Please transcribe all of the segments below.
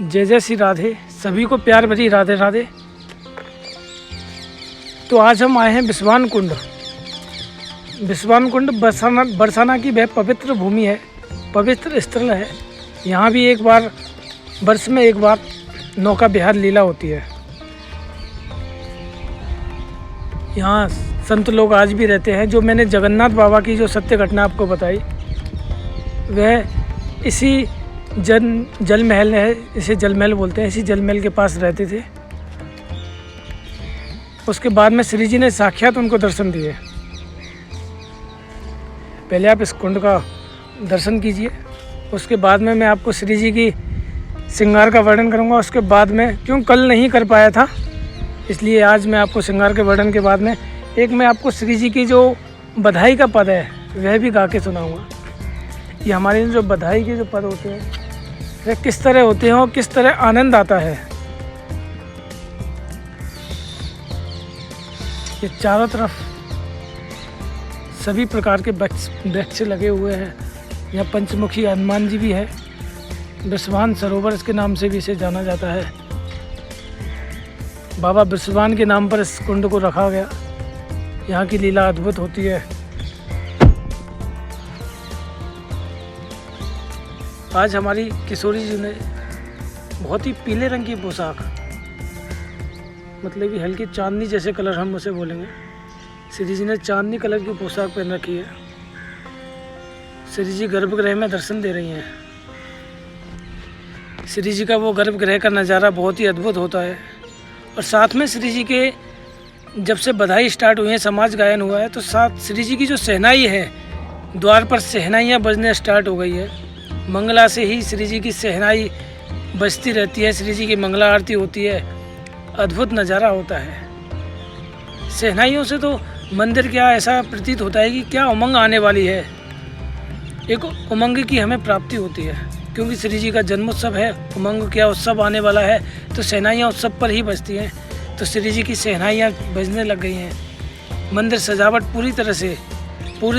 जय जय श्री राधे। सभी को प्यार भरी राधे राधे। तो आज हम आए हैं बिस्वान कुंड। बिस्वान कुंड बरसाना की वह पवित्र भूमि है, पवित्र स्थल है। यहाँ भी एक बार वर्ष में एक बार नौका विहार लीला होती है। यहाँ संत लोग आज भी रहते हैं। जो मैंने जगन्नाथ बाबा की जो सत्य घटना आपको बताई, वह इसी जल महल है, इसे जल महल बोलते हैं। इसी जल महल के पास रहते थे। उसके बाद में श्री जी ने साक्षात उनको दर्शन दिए। पहले आप इस कुंड का दर्शन कीजिए, उसके बाद में मैं आपको श्री जी की श्रृंगार का वर्णन करूंगा। उसके बाद में, क्यों कल नहीं कर पाया था, इसलिए आज मैं आपको श्रृंगार के वर्णन के बाद में एक मैं आपको श्री जी की जो बधाई का पद है वह भी गा के सुनाऊँगा। ये हमारे जो बधाई के जो पद होते हैं वे किस तरह होते हैं और किस तरह आनंद आता है। ये चारों तरफ सभी प्रकार के वृक्ष लगे हुए हैं। यहाँ पंचमुखी हनुमान जी भी है। बिस्वान सरोवर इसके नाम से भी इसे जाना जाता है। बाबा बिस्वान के नाम पर इस कुंड को रखा गया। यहाँ की लीला अद्भुत होती है। आज हमारी किशोरी जी ने बहुत ही पीले रंग की पोशाक, मतलब कि हल्की चांदनी जैसे कलर हम उसे बोलेंगे, श्री जी ने चांदनी कलर की पोशाक पहन रखी है। श्री जी गर्भगृह में दर्शन दे रही हैं। श्री जी का वो गर्भगृह का नज़ारा बहुत ही अद्भुत होता है। और साथ में श्री जी के जब से बधाई स्टार्ट हुई है, समाज गायन हुआ है, तो साथ श्री जी की जो शहनाई है, द्वार पर शहनाइयाँ बजने स्टार्ट हो गई है। मंगला से ही श्री जी की शहनाई बजती रहती है। श्री जी की मंगला आरती होती है। अद्भुत नज़ारा होता है। शहनाइयों से तो मंदिर क्या ऐसा प्रतीत होता है कि क्या उमंग आने वाली है। एक उमंग की हमें प्राप्ति होती है, क्योंकि श्री जी का जन्मोत्सव है। उमंग क्या उत्सव आने वाला है, तो शहनाइयाँ उत्सव पर ही बजती हैं। तो श्री जी की शहनाइयाँ बजने लग गई हैं। मंदिर सजावट पूरी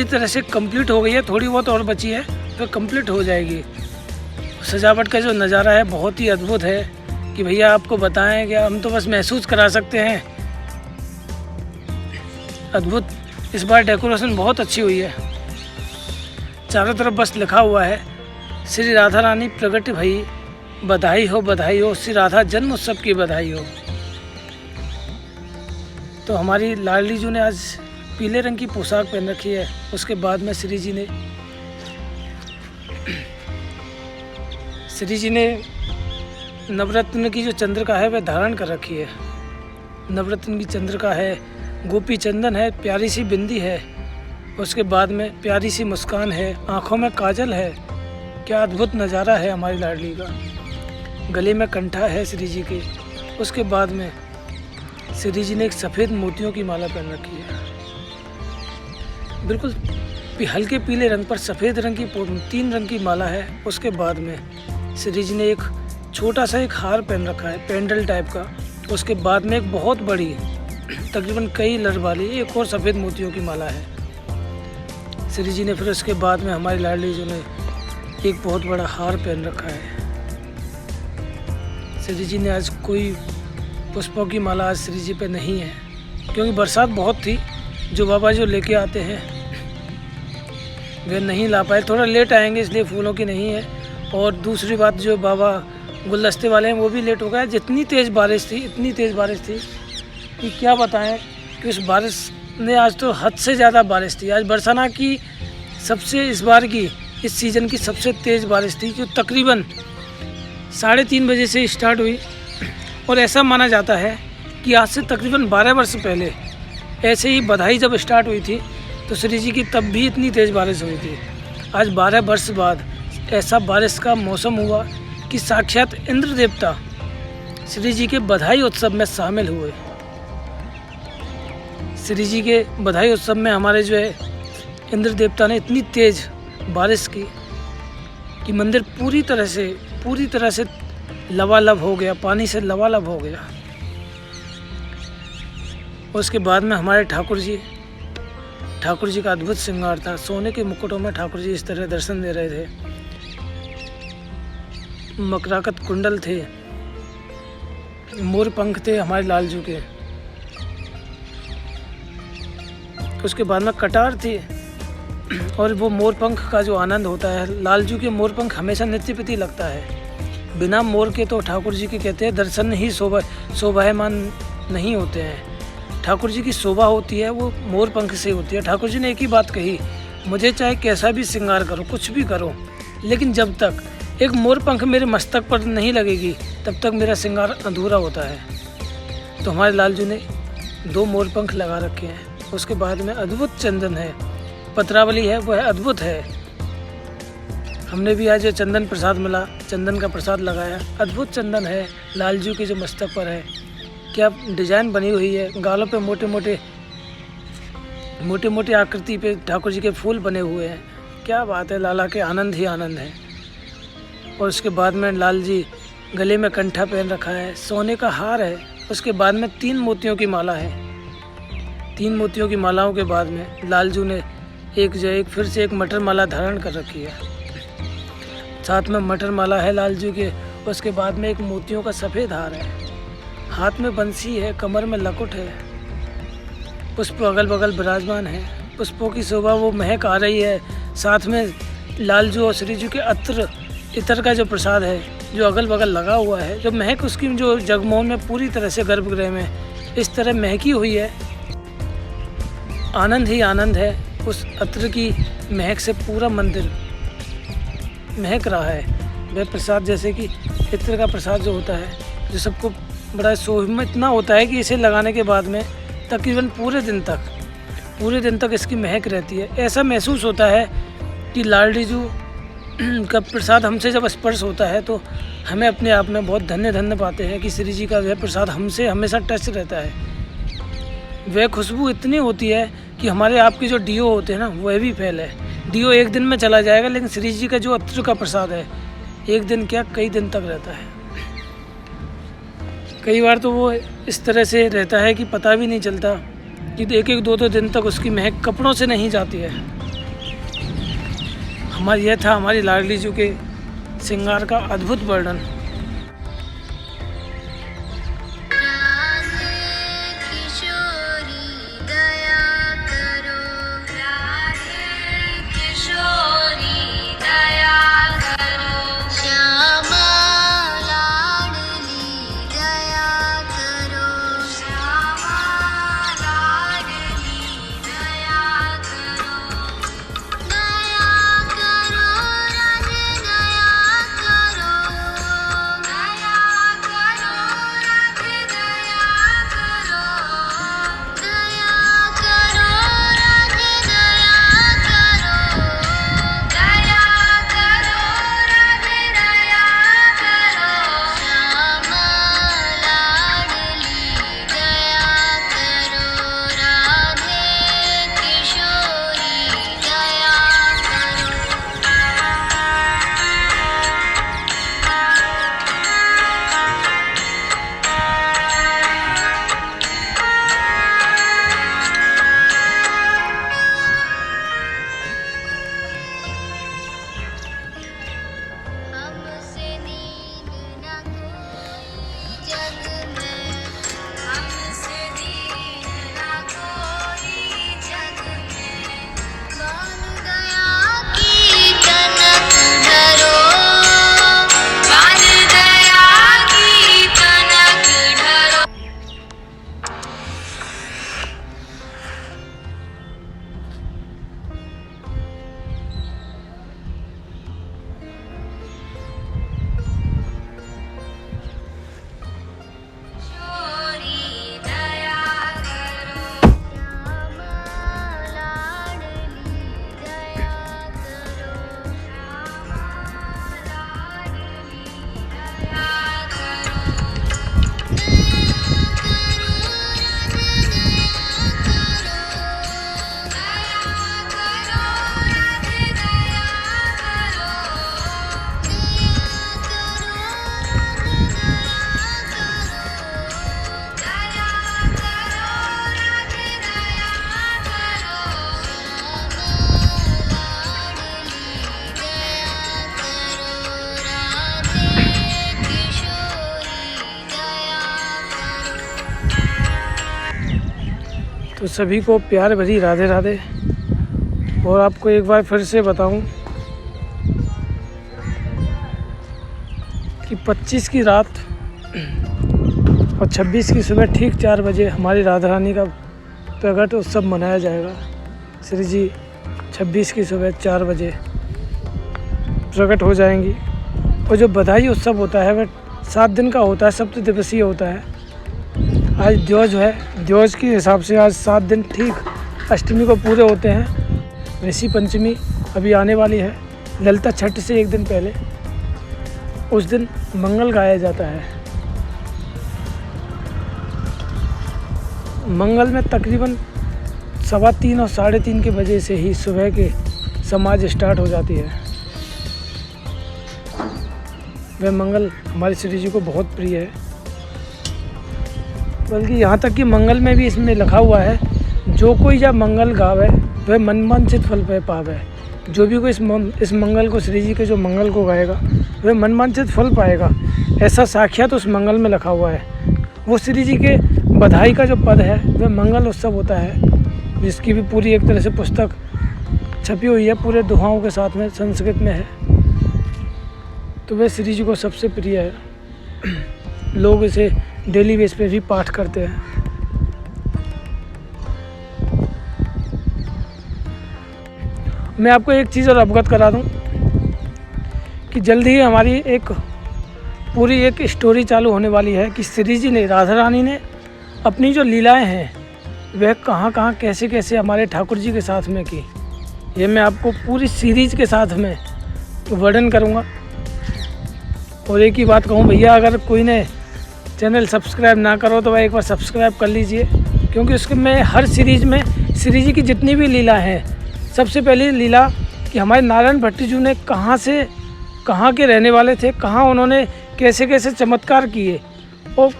तरह से कंप्लीट हो गई है। थोड़ी बहुत और बची है, तो कंप्लीट हो जाएगी। सजावट का जो नज़ारा है बहुत ही अद्भुत है कि भैया आपको बताएं क्या, हम तो बस महसूस करा सकते हैं। अद्भुत। इस बार डेकोरेशन बहुत अच्छी हुई है। चारों तरफ बस लिखा हुआ है, श्री राधा रानी प्रगट भई, बधाई हो, श्री राधा जन्म उत्सव की बधाई हो। तो हमारी लाडली जी ने आज पीले रंग की पोशाक पहन रखी है। उसके बाद में श्री जी ने नवरत्न की जो चंद्रिका है वह धारण कर रखी है। नवरत्न की चंद्रिका है, गोपी चंदन है, प्यारी सी बिंदी है। उसके बाद में प्यारी सी मुस्कान है, आँखों में काजल है। क्या अद्भुत नज़ारा है हमारी लाडली का। गले में कंठा है श्री जी के। उसके बाद में श्री जी ने एक सफ़ेद मोतियों की माला पहन रखी है। बिल्कुल हल्के पीले रंग पर सफ़ेद रंग की 3 रंग की माला है। उसके बाद में श्री जी ने एक छोटा सा एक हार पहन रखा है, पेंडल टाइप का। उसके बाद में एक बहुत बड़ी, तकरीबन कई लड़ वाली एक और सफ़ेद मोतियों की माला है श्री जी ने। फिर उसके बाद में हमारी लाडली जी ने एक बहुत बड़ा हार पहन रखा है। श्री जी ने आज कोई पुष्पों की माला आज श्री जी पे नहीं है, क्योंकि बरसात बहुत थी। जो बाबा जो लेके आते हैं वे नहीं ला पाए, थोड़ा लेट आएंगे, इसलिए फूलों की नहीं है। और दूसरी बात, जो बाबा गुलदस्ते वाले हैं वो भी लेट हो गए। इतनी तेज़ बारिश थी कि क्या बताएं कि उस बारिश ने, आज तो हद से ज़्यादा बारिश थी। आज बरसाना की सबसे इस सीज़न की सबसे तेज़ बारिश थी, जो तकरीबन 3:30 बजे से स्टार्ट हुई। और ऐसा माना जाता है कि आज से तकरीबन 12 वर्ष पहले ऐसे ही बधाई जब स्टार्ट हुई थी, तो श्री जी की तब भी इतनी तेज़ बारिश हुई थी। आज 12 वर्ष बाद ऐसा बारिश का मौसम हुआ कि साक्षात इंद्र देवता श्री जी के बधाई उत्सव में शामिल हुए। श्री जी के बधाई उत्सव में हमारे जो है इंद्र देवता ने इतनी तेज़ बारिश की कि मंदिर पूरी तरह से लबालब हो गया, पानी से लबालब हो गया। उसके बाद में हमारे ठाकुर जी का अद्भुत श्रृंगार था। सोने के मुकुटों में ठाकुर जी इस तरह दर्शन दे रहे थे। मकराकत कुंडल थे, मोर पंख थे हमारे लालजू के। उसके बाद में कटार थी, और वो मोर पंख का जो आनंद होता है, लालजू के मोर पंख हमेशा नित्य प्रति लगता है। बिना मोर के तो ठाकुर जी के कहते हैं दर्शन ही शोभायमान नहीं होते हैं। ठाकुर जी की शोभा होती है वो मोर पंख से होती है। ठाकुर जी ने एक ही बात कही, मुझे चाहे कैसा भी श्रृंगार करो, कुछ भी करो, लेकिन जब तक एक मोर पंख मेरे मस्तक पर नहीं लगेगी तब तक मेरा श्रृंगार अधूरा होता है। तो हमारे लालजू ने 2 मोर पंख लगा रखे हैं। उसके बाद में अद्भुत चंदन है, पत्रावली है, वह अद्भुत है। हमने भी आज जो चंदन प्रसाद मिला, चंदन का प्रसाद लगाया, अद्भुत चंदन है लालजू के जो मस्तक पर है। क्या डिजाइन बनी हुई है, गालों पे मोटे मोटे आकृति पे ठाकुर जी के फूल बने हुए हैं। क्या बात है, लाला के आनंद ही आनंद है। और उसके बाद में लाल जी गले में कंठा पहन रखा है, सोने का हार है। उसके बाद में 3 मोतियों की माला है। 3 मोतियों की मालाओं के बाद में लालजू ने फिर से एक मटर माला धारण कर रखी है। साथ में मटर माला है लालजू के। उसके बाद में एक मोतियों का सफ़ेद हार है, हाथ में बंसी है, कमर में लकुट है, पुष्प अगल बगल विराजमान है। पुष्पों की शोभा वो महक आ रही है। साथ में लालजू और श्रीजू के इत्र का जो प्रसाद है जो अगल बगल लगा हुआ है, जो महक उसकी जो जगमोहन में पूरी तरह से गर्भगृह में इस तरह महकी हुई है। आनंद ही आनंद है। उस अत्र की महक से पूरा मंदिर महक रहा है। वह प्रसाद जैसे कि इत्र का प्रसाद जो होता है, जो सबको बड़ा शोभा इतना होता है कि इसे लगाने के बाद में तकरीबन पूरे दिन तक इसकी महक रहती है। ऐसा महसूस होता है कि लाडलीजू का प्रसाद हमसे जब स्पर्श होता है तो हमें अपने आप में बहुत धन्य पाते हैं कि श्री जी का वह प्रसाद हमसे हमेशा टच रहता है। वह खुशबू इतनी होती है कि हमारे आपके जो डीओ होते हैं ना, वह भी फैल है। डीओ एक दिन में चला जाएगा, लेकिन श्री जी का जो अत्र का प्रसाद है एक दिन क्या कई दिन तक रहता है। कई बार तो वो इस तरह से रहता है कि पता भी नहीं चलता कि 1-2 दिन तक उसकी महक कपड़ों से नहीं जाती है। यह था हमारी लाडलीजू के श्रृंगार का अद्भुत वर्णन। तो सभी को प्यार भरी राधे राधे। और आपको एक बार फिर से बताऊं कि 25 की रात और 26 की सुबह ठीक 4 बजे हमारी राधा रानी का प्रकट उत्सव मनाया जाएगा। श्री जी 26 की सुबह 4 बजे प्रकट हो जाएंगी। और जो बधाई उत्सव होता है वह 7 दिन का होता है, 7 दिवसीय होता है। आज द्योज है, द्योज के हिसाब से आज 7 दिन ठीक अष्टमी को पूरे होते हैं। ऋषि पंचमी अभी आने वाली है, ललिता छठ से एक दिन पहले। उस दिन मंगल गाया जाता है। मंगल में तकरीबन 3:15 और 3:30 के बजे से ही सुबह के समाज स्टार्ट हो जाती है। वह मंगल हमारे श्री जी को बहुत प्रिय है। बल्कि यहाँ तक कि मंगल में भी इसमें लिखा हुआ है, जो कोई जब मंगल गावे वह मनवांछित फल पे पावे। जो भी कोई इस मंगल को, श्री जी के जो मंगल को गाएगा वह मनवांछित फल पाएगा। ऐसा साक्षात उस मंगल में लिखा हुआ है। वो श्री जी के बधाई का जो पद है वह मंगल उत्सव होता है, जिसकी भी पूरी एक तरह से पुस्तक छपी हुई है, पूरे दुहाओं के साथ में संस्कृत में है। तो वह श्री जी को सबसे प्रिय है। लोग इसे डेली बेस पे भी पाठ करते हैं। मैं आपको एक चीज़ और अवगत करा दूं कि जल्द ही हमारी एक स्टोरी चालू होने वाली है कि श्री जी ने, राधा रानी ने अपनी जो लीलाएं हैं वह कहाँ कहाँ कैसे कैसे हमारे ठाकुर जी के साथ में की। ये मैं आपको पूरी सीरीज के साथ में वर्णन करूँगा। और एक ही बात कहूँ भैया, अगर कोई ने चैनल सब्सक्राइब ना करो तो वह एक बार सब्सक्राइब कर लीजिए, क्योंकि उसके में हर सीरीज में श्री जी की जितनी भी लीला हैं, सबसे पहली लीला कि हमारे नारायण भट्ट जी ने कहाँ के रहने वाले थे, कहाँ उन्होंने कैसे कैसे चमत्कार किए। और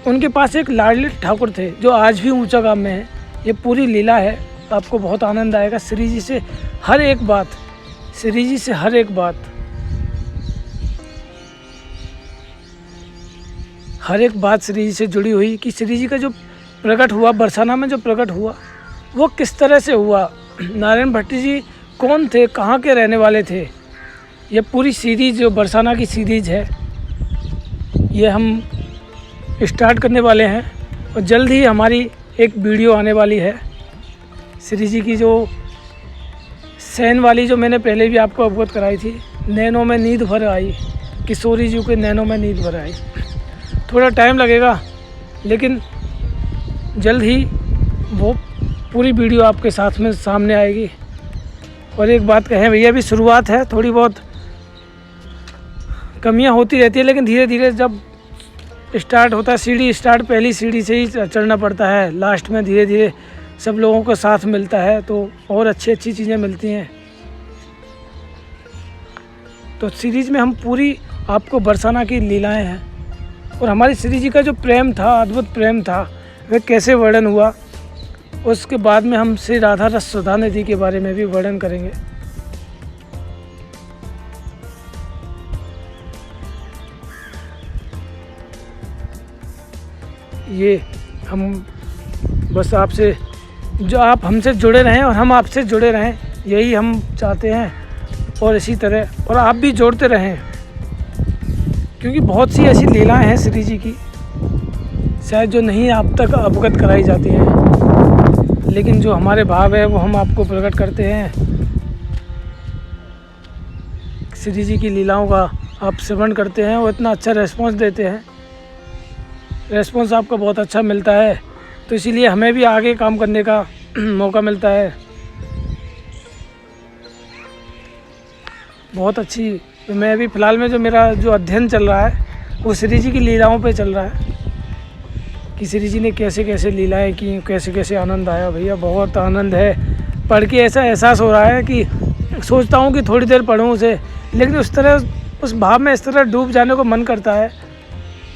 उनके पास एक लाडले ठाकुर थे जो आज भी ऊंचा गांव में है। ये पूरी लीला है, आपको बहुत आनंद आएगा। श्री जी से हर एक बात, श्री जी से हर एक बात श्री जी से जुड़ी हुई कि श्री जी का जो प्रकट हुआ, बरसाना में जो प्रकट हुआ वो किस तरह से हुआ, नारायण भट्ट जी कौन थे, कहाँ के रहने वाले थे। ये पूरी सीरीज जो बरसाना की सीरीज है, ये हम स्टार्ट करने वाले हैं। और जल्द ही हमारी एक वीडियो आने वाली है श्री जी की, जो सैन वाली, जो मैंने पहले भी आपको अवगत कराई थी। नैनों में नींद भर आई, किशोरी जी के नैनों में नींद भर आई। थोड़ा टाइम लगेगा, लेकिन जल्द ही वो पूरी वीडियो आपके साथ में सामने आएगी। और एक बात कहें भैया, अभी शुरुआत है, थोड़ी बहुत कमियां होती रहती है, लेकिन धीरे धीरे जब स्टार्ट होता है, सीढ़ी स्टार्ट पहली सीढ़ी से ही चढ़ना पड़ता है। लास्ट में धीरे धीरे सब लोगों को साथ मिलता है तो और अच्छी चीज़ें मिलती हैं। तो सीरीज में हम पूरी आपको बरसाना की लीलाएं हैं और हमारी श्री जी का जो प्रेम था, अद्भुत प्रेम था, वह कैसे वर्णन हुआ। उसके बाद में हम श्री राधा रस सुधा निधि के बारे में भी वर्णन करेंगे। ये हम बस आपसे, जो आप हमसे जुड़े रहें और हम आपसे जुड़े रहें, यही हम चाहते हैं। और इसी तरह और आप भी जोड़ते रहें, क्योंकि बहुत सी ऐसी लीलाएं हैं श्री जी की शायद जो नहीं आप तक अवगत कराई जाती हैं, लेकिन जो हमारे भाव है वो हम आपको प्रकट करते हैं। श्री जी की लीलाओं का आप श्रवण करते हैं और इतना अच्छा रेस्पॉन्स देते हैं, रेस्पॉन्स आपका बहुत अच्छा मिलता है, तो इसीलिए हमें भी आगे काम करने का मौका मिलता है। बहुत अच्छी, तो मैं अभी फ़िलहाल में जो मेरा जो अध्ययन चल रहा है वो श्री जी की लीलाओं पे चल रहा है कि श्री जी ने कैसे कैसे लीलाएं की, कैसे कैसे आनंद आया। भैया बहुत आनंद है, पढ़ के ऐसा एहसास हो रहा है कि सोचता हूँ कि थोड़ी देर पढूं उसे, लेकिन उस भाव में इस तरह डूब जाने को मन करता है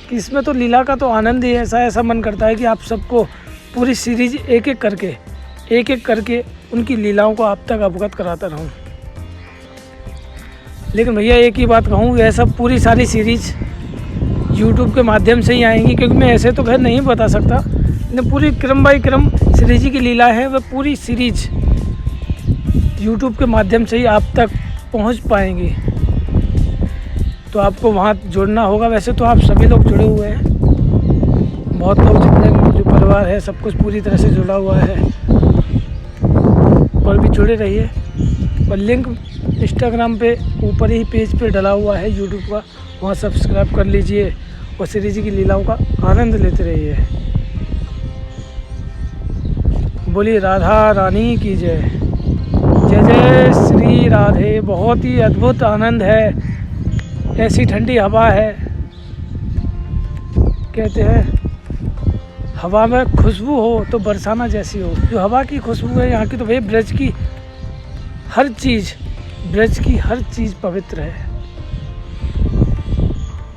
कि इसमें तो लीला का तो आनंद ही है। ऐसा मन करता है कि आप सबको पूरी सीरीज एक एक करके उनकी लीलाओं को आप तक अवगत कराता रहूं। लेकिन भैया एक ही बात कहूँ, यह सब पूरी सारी सीरीज यूट्यूब के माध्यम से ही आएंगी, क्योंकि मैं ऐसे तो खैर नहीं बता सकता, लेकिन पूरी क्रम बाई क्रम श्री जी की लीला है वह पूरी सीरीज यूट्यूब के माध्यम से ही आप तक पहुंच पाएंगी। तो आपको वहां जुड़ना होगा। वैसे तो आप सभी लोग जुड़े हुए हैं, बहुत लोग जितने जो परिवार है सब कुछ पूरी तरह से जुड़ा हुआ है, और भी जुड़े रहिए। और लिंक इंस्टाग्राम पे ऊपर ही पेज पे डला हुआ है यूट्यूब का, वहाँ सब्सक्राइब कर लीजिए और श्री जी की लीलाओं का आनंद लेते रहिए। बोलिए राधा रानी की जय। जय जय श्री राधे। बहुत ही अद्भुत आनंद है, ऐसी ठंडी हवा है। कहते हैं हवा में खुशबू हो तो बरसाना जैसी हो। जो हवा की खुशबू है यहाँ की, तो भाई ब्रज की हर चीज़ पवित्र है।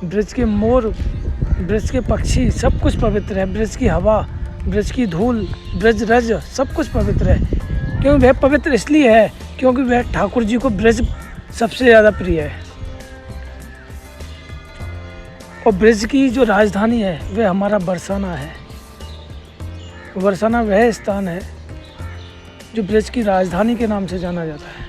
ब्रज के मोर, ब्रज के पक्षी, सब कुछ पवित्र है। ब्रज की हवा, ब्रज की धूल, ब्रज रज, सब कुछ पवित्र है। क्योंकि वह पवित्र इसलिए है क्योंकि वह ठाकुर जी को ब्रज सबसे ज़्यादा प्रिय है। और ब्रज की जो राजधानी है वह हमारा बरसाना है। बरसाना वह स्थान है जो ब्रज की राजधानी के नाम से जाना जाता है।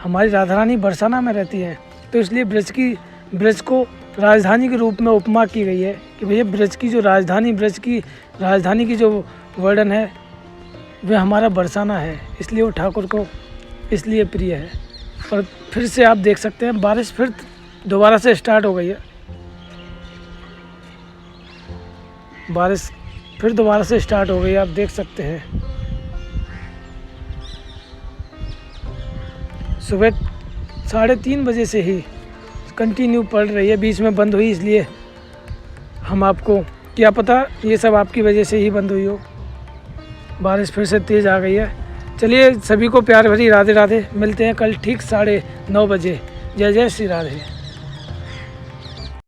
हमारी राधा रानी बरसाना में रहती है, तो इसलिए ब्रज को राजधानी के रूप में उपमा की गई है कि भैया ब्रज की जो राजधानी, ब्रज की राजधानी की जो वर्णन है वह हमारा बरसाना है। इसलिए वो ठाकुर को इसलिए प्रिय है। और फिर से आप देख सकते हैं बारिश फिर दोबारा से स्टार्ट हो गई है। बारिश फिर दोबारा से स्टार्ट हो गई है, आप देख सकते हैं। सुबह 3:30 बजे से ही कंटिन्यू पड़ रही है, बीच में बंद हुई इसलिए हम आपको, क्या पता ये सब आपकी वजह से ही बंद हुई हो। बारिश फिर से तेज़ आ गई है। चलिए सभी को प्यार भरी राधे राधे। मिलते हैं कल ठीक 9:30 बजे। जय जय श्री राधे।